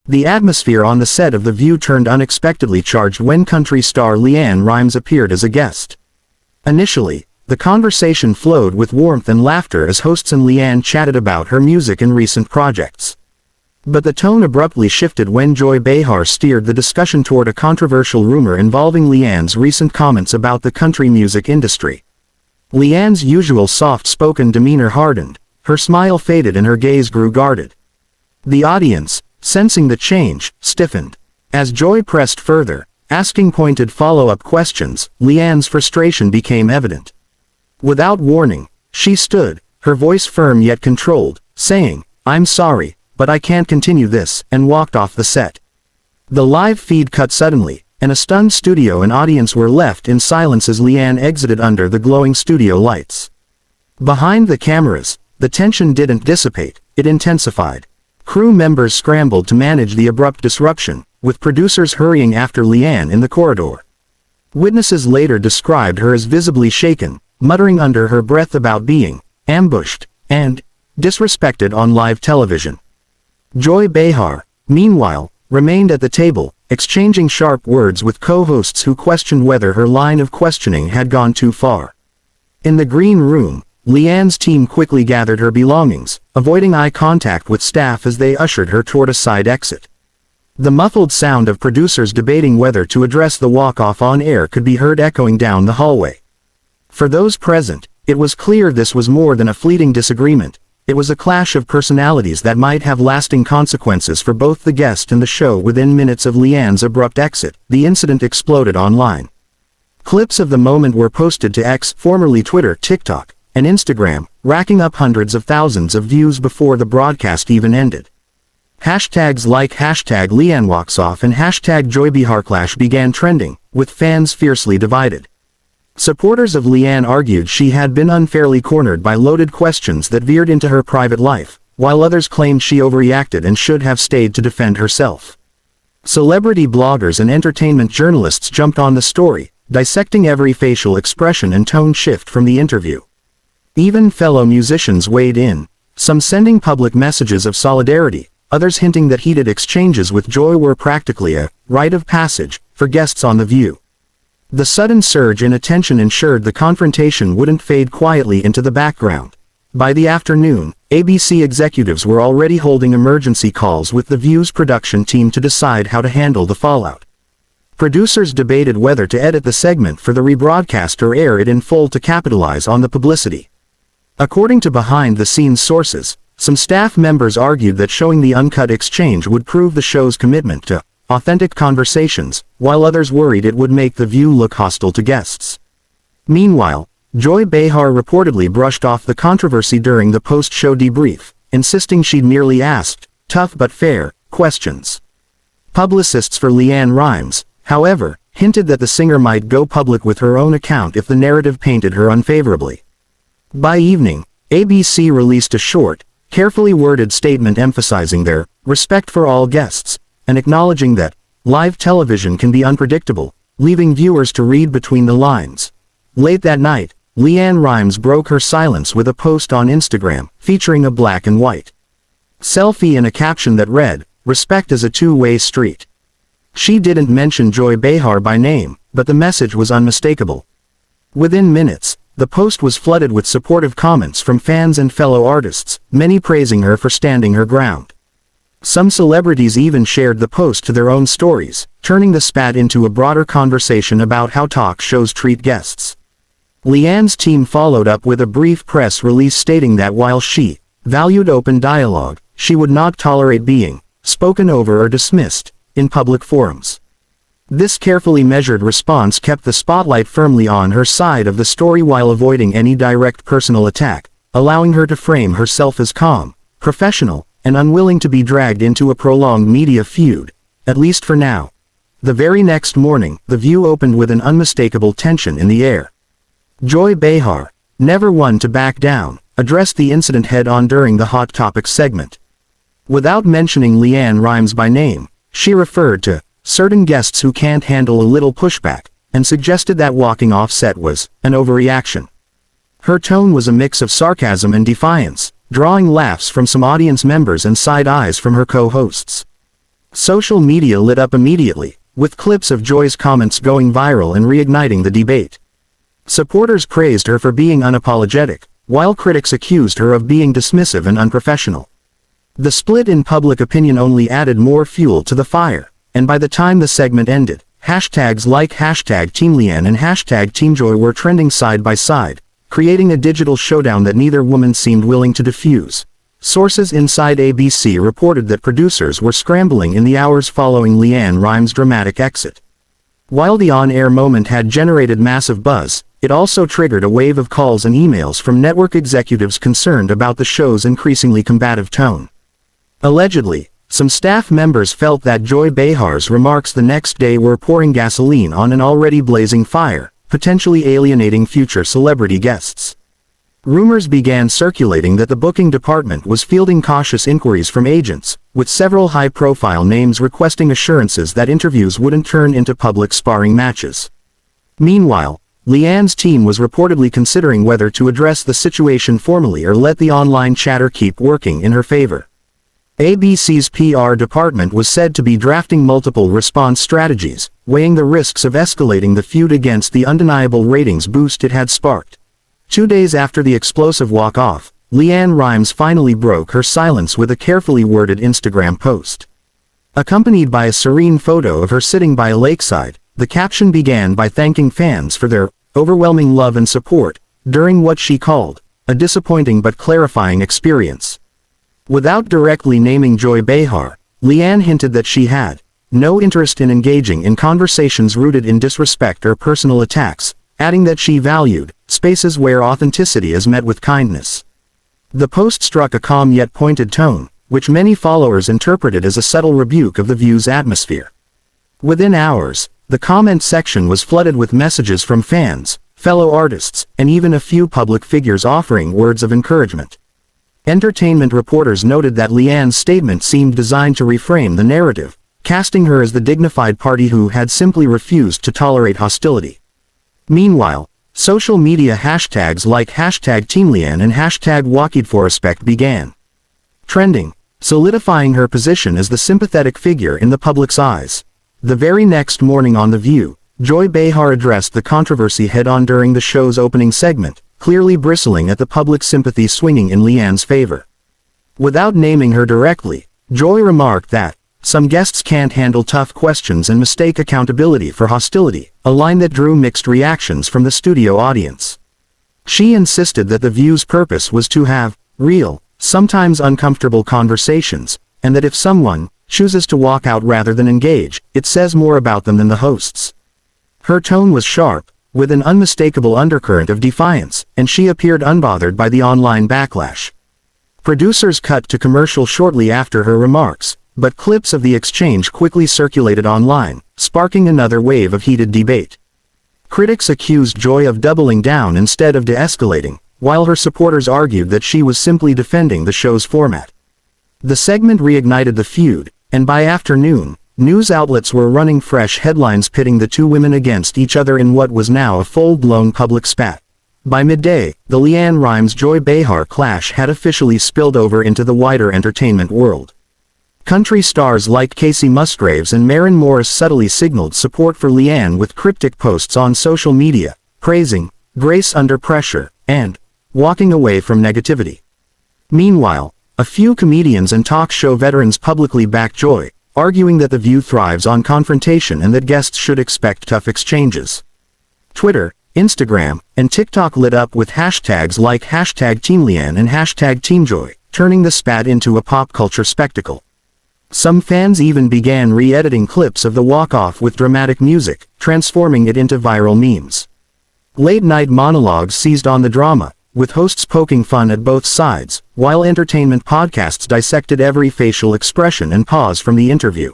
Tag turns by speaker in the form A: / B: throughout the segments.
A: The atmosphere on the set of The View turned unexpectedly charged when country star LeAnn Rimes appeared as a guest. Initially, the conversation flowed with warmth and laughter as hosts and LeAnn chatted about her music and recent projects. But the tone abruptly shifted when Joy Behar steered the discussion toward a controversial rumor involving LeAnn's recent comments about the country music industry. LeAnn's usual soft-spoken demeanor hardened, her smile faded and her gaze grew guarded. The audience, sensing the change, stiffened. As Joy pressed further, asking pointed follow-up questions, LeAnn's frustration became evident. Without warning, she stood, her voice firm yet controlled, saying, "I'm sorry, but I can't continue this," and walked off the set. The live feed cut suddenly, and a stunned studio and audience were left in silence as LeAnn exited under the glowing studio lights. Behind the cameras, the tension didn't dissipate, it intensified. Crew members scrambled to manage the abrupt disruption, with producers hurrying after LeAnn in the corridor. Witnesses later described her as visibly shaken, muttering under her breath about being ambushed and disrespected on live television. Joy Behar, meanwhile, remained at the table, exchanging sharp words with co-hosts who questioned whether her line of questioning had gone too far. In the green room, LeAnn's team quickly gathered her belongings, avoiding eye contact with staff as they ushered her toward a side exit. The muffled sound of producers debating whether to address the walk-off on air could be heard echoing down the hallway. For those present, it was clear this was more than a fleeting disagreement. It was a clash of personalities that might have lasting consequences for both the guest and the show. Within minutes of LeAnn's abrupt exit, the incident exploded online. Clips of the moment were posted to X, formerly Twitter, TikTok, and Instagram, racking up hundreds of thousands of views before the broadcast even ended. Hashtags like #LeAnnWalksOff and #JoyBeharClash began trending, with fans fiercely divided. Supporters of LeAnn argued she had been unfairly cornered by loaded questions that veered into her private life, while others claimed she overreacted and should have stayed to defend herself. Celebrity bloggers and entertainment journalists jumped on the story, dissecting every facial expression and tone shift from the interview. Even fellow musicians weighed in, some sending public messages of solidarity, others hinting that heated exchanges with Joy were practically a rite of passage for guests on The View. The sudden surge in attention ensured the confrontation wouldn't fade quietly into the background. By the afternoon, ABC executives were already holding emergency calls with The View's production team to decide how to handle the fallout. Producers debated whether to edit the segment for the rebroadcast or air it in full to capitalize on the publicity. According to behind-the-scenes sources, some staff members argued that showing the uncut exchange would prove the show's commitment to authentic conversations, while others worried it would make The View look hostile to guests. Meanwhile, Joy Behar reportedly brushed off the controversy during the post-show debrief, insisting she'd merely asked tough but fair questions. Publicists for LeAnn Rimes, however, hinted that the singer might go public with her own account if the narrative painted her unfavorably. By evening, ABC released a short, carefully worded statement emphasizing their respect for all guests, and acknowledging that live television can be unpredictable, leaving viewers to read between the lines. Late that night, LeAnn Rimes broke her silence with a post on Instagram, featuring a black and white selfie and a caption that read, "Respect is a two-way street." She didn't mention Joy Behar by name, but the message was unmistakable. Within minutes, the post was flooded with supportive comments from fans and fellow artists, many praising her for standing her ground. Some celebrities even shared the post to their own stories, turning the spat into a broader conversation about how talk shows treat guests. LeAnn's team followed up with a brief press release stating that while she valued open dialogue, she would not tolerate being spoken over or dismissed in public forums. This carefully measured response kept the spotlight firmly on her side of the story while avoiding any direct personal attack, allowing her to frame herself as calm, professional, and unwilling to be dragged into a prolonged media feud, at least for now. The very next morning, The View opened with an unmistakable tension in the air. Joy Behar, never one to back down, addressed the incident head-on during the Hot Topics segment. Without mentioning LeAnn Rimes by name, she referred to certain guests who can't handle a little pushback, and suggested that walking off set was an overreaction. Her tone was a mix of sarcasm and defiance, drawing laughs from some audience members and side eyes from her co-hosts. Social media lit up immediately, with clips of Joy's comments going viral and reigniting the debate. Supporters praised her for being unapologetic, while critics accused her of being dismissive and unprofessional. The split in public opinion only added more fuel to the fire, and by the time the segment ended, hashtags like #TeamLeAnn and #TeamJoy were trending side by side, creating a digital showdown that neither woman seemed willing to defuse. Sources inside ABC reported that producers were scrambling in the hours following LeAnn Rimes' dramatic exit. While the on-air moment had generated massive buzz, it also triggered a wave of calls and emails from network executives concerned about the show's increasingly combative tone. Allegedly, some staff members felt that Joy Behar's remarks the next day were pouring gasoline on an already blazing fire, potentially alienating future celebrity guests. Rumors began circulating that the booking department was fielding cautious inquiries from agents, with several high-profile names requesting assurances that interviews wouldn't turn into public sparring matches. Meanwhile, LeAnn's team was reportedly considering whether to address the situation formally or let the online chatter keep working in her favor. ABC's PR department was said to be drafting multiple response strategies, weighing the risks of escalating the feud against the undeniable ratings boost it had sparked. 2 days after the explosive walk-off, LeAnn Rimes finally broke her silence with a carefully worded Instagram post. Accompanied by a serene photo of her sitting by a lakeside, the caption began by thanking fans for their overwhelming love and support during what she called a disappointing but clarifying experience. Without directly naming Joy Behar, LeAnn hinted that she had no interest in engaging in conversations rooted in disrespect or personal attacks, adding that she valued spaces where authenticity is met with kindness. The post struck a calm yet pointed tone, which many followers interpreted as a subtle rebuke of the View's atmosphere. Within hours, the comment section was flooded with messages from fans, fellow artists, and even a few public figures offering words of encouragement. Entertainment reporters noted that LeAnn's statement seemed designed to reframe the narrative, casting her as the dignified party who had simply refused to tolerate hostility. Meanwhile, social media hashtags like #TeamLeAnn and #Walkoffs began trending, solidifying her position as the sympathetic figure in the public's eyes. The very next morning on The View, Joy Behar addressed the controversy head-on during the show's opening segment, clearly bristling at the public sympathy swinging in LeAnn's favor. Without naming her directly, Joy remarked that some guests can't handle tough questions and mistake accountability for hostility, a line that drew mixed reactions from the studio audience. She insisted that The View's purpose was to have real, sometimes uncomfortable conversations, and that if someone chooses to walk out rather than engage, it says more about them than the hosts. Her tone was sharp, with an unmistakable undercurrent of defiance, and she appeared unbothered by the online backlash. Producers cut to commercial shortly after her remarks, but clips of the exchange quickly circulated online, sparking another wave of heated debate. Critics accused Joy of doubling down instead of de-escalating, while her supporters argued that she was simply defending the show's format. The segment reignited the feud, and by afternoon, news outlets were running fresh headlines pitting the two women against each other in what was now a full-blown public spat. By midday, the LeAnn Rimes-Joy Behar clash had officially spilled over into the wider entertainment world. Country stars like Casey Musgraves and Maren Morris subtly signaled support for LeAnn with cryptic posts on social media, praising grace under pressure and walking away from negativity. Meanwhile, a few comedians and talk show veterans publicly backed Joy, arguing that The View thrives on confrontation and that guests should expect tough exchanges. Twitter, Instagram, and TikTok lit up with hashtags like #TeamLeAnn and #TeamJoy, turning the spat into a pop culture spectacle. Some fans even began re-editing clips of the walk-off with dramatic music, transforming it into viral memes. Late-night monologues seized on the drama, with hosts poking fun at both sides, while entertainment podcasts dissected every facial expression and pause from the interview.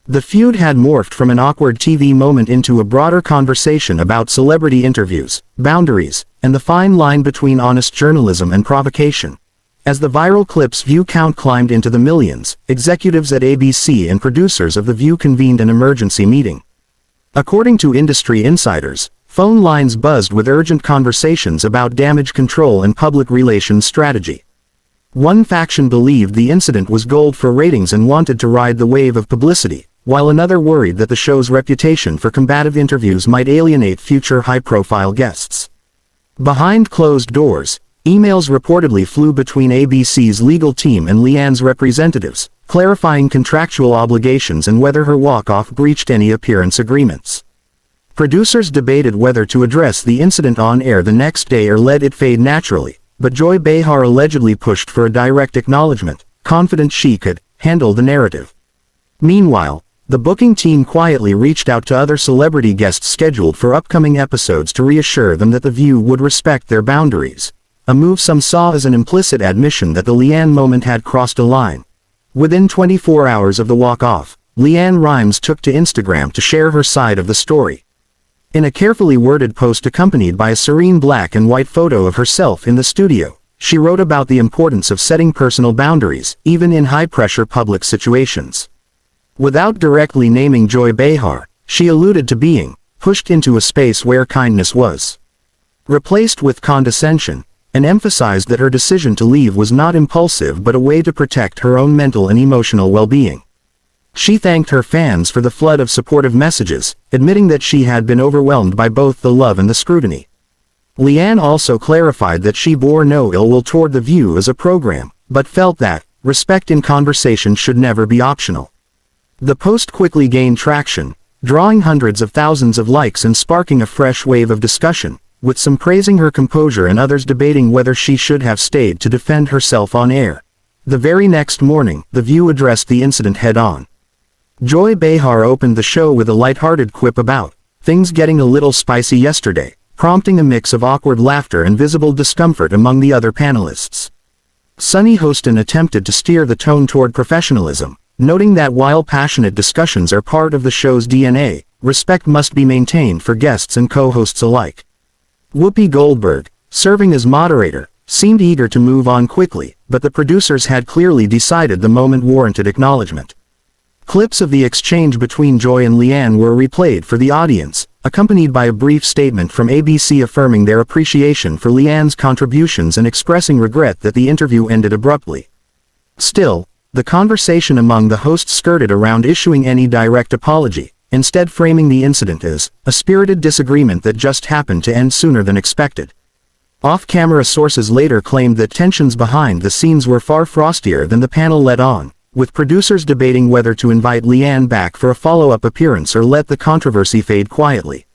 A: The feud had morphed from an awkward TV moment into a broader conversation about celebrity interviews, boundaries, and the fine line between honest journalism and provocation. As the viral clip's view count climbed into the millions, executives at ABC and producers of The View convened an emergency meeting. According to industry insiders, phone lines buzzed with urgent conversations about damage control and public relations strategy. One faction believed the incident was gold for ratings and wanted to ride the wave of publicity, while another worried that the show's reputation for combative interviews might alienate future high-profile guests. Behind closed doors, emails reportedly flew between ABC's legal team and LeAnn's representatives, clarifying contractual obligations and whether her walk-off breached any appearance agreements. Producers debated whether to address the incident on air the next day or let it fade naturally, but Joy Behar allegedly pushed for a direct acknowledgement, confident she could handle the narrative. Meanwhile, the booking team quietly reached out to other celebrity guests scheduled for upcoming episodes to reassure them that The View would respect their boundaries, a move some saw as an implicit admission that the LeAnn moment had crossed a line. Within 24 hours of the walk-off, LeAnn Rimes took to Instagram to share her side of the story. In a carefully worded post accompanied by a serene black and white photo of herself in the studio, she wrote about the importance of setting personal boundaries, even in high-pressure public situations. Without directly naming Joy Behar, she alluded to being pushed into a space where kindness was replaced with condescension, and emphasized that her decision to leave was not impulsive but a way to protect her own mental and emotional well-being. She thanked her fans for the flood of supportive messages, admitting that she had been overwhelmed by both the love and the scrutiny. LeAnn also clarified that she bore no ill will toward The View as a program, but felt that respect in conversation should never be optional. The post quickly gained traction, drawing hundreds of thousands of likes and sparking a fresh wave of discussion, with some praising her composure and others debating whether she should have stayed to defend herself on air. The very next morning, The View addressed the incident head-on. Joy Behar opened the show with a light-hearted quip about things getting a little spicy yesterday, prompting a mix of awkward laughter and visible discomfort among the other panelists. Sunny Hostin attempted to steer the tone toward professionalism, noting that while passionate discussions are part of the show's DNA, respect must be maintained for guests and co-hosts alike. Whoopi Goldberg, serving as moderator, seemed eager to move on quickly, but the producers had clearly decided the moment warranted acknowledgement. Clips of the exchange between Joy and LeAnn were replayed for the audience, accompanied by a brief statement from ABC affirming their appreciation for LeAnn's contributions and expressing regret that the interview ended abruptly. Still, the conversation among the hosts skirted around issuing any direct apology, instead framing the incident as a spirited disagreement that just happened to end sooner than expected. Off-camera sources later claimed that tensions behind the scenes were far frostier than the panel let on, with producers debating whether to invite LeAnn back for a follow-up appearance or let the controversy fade quietly.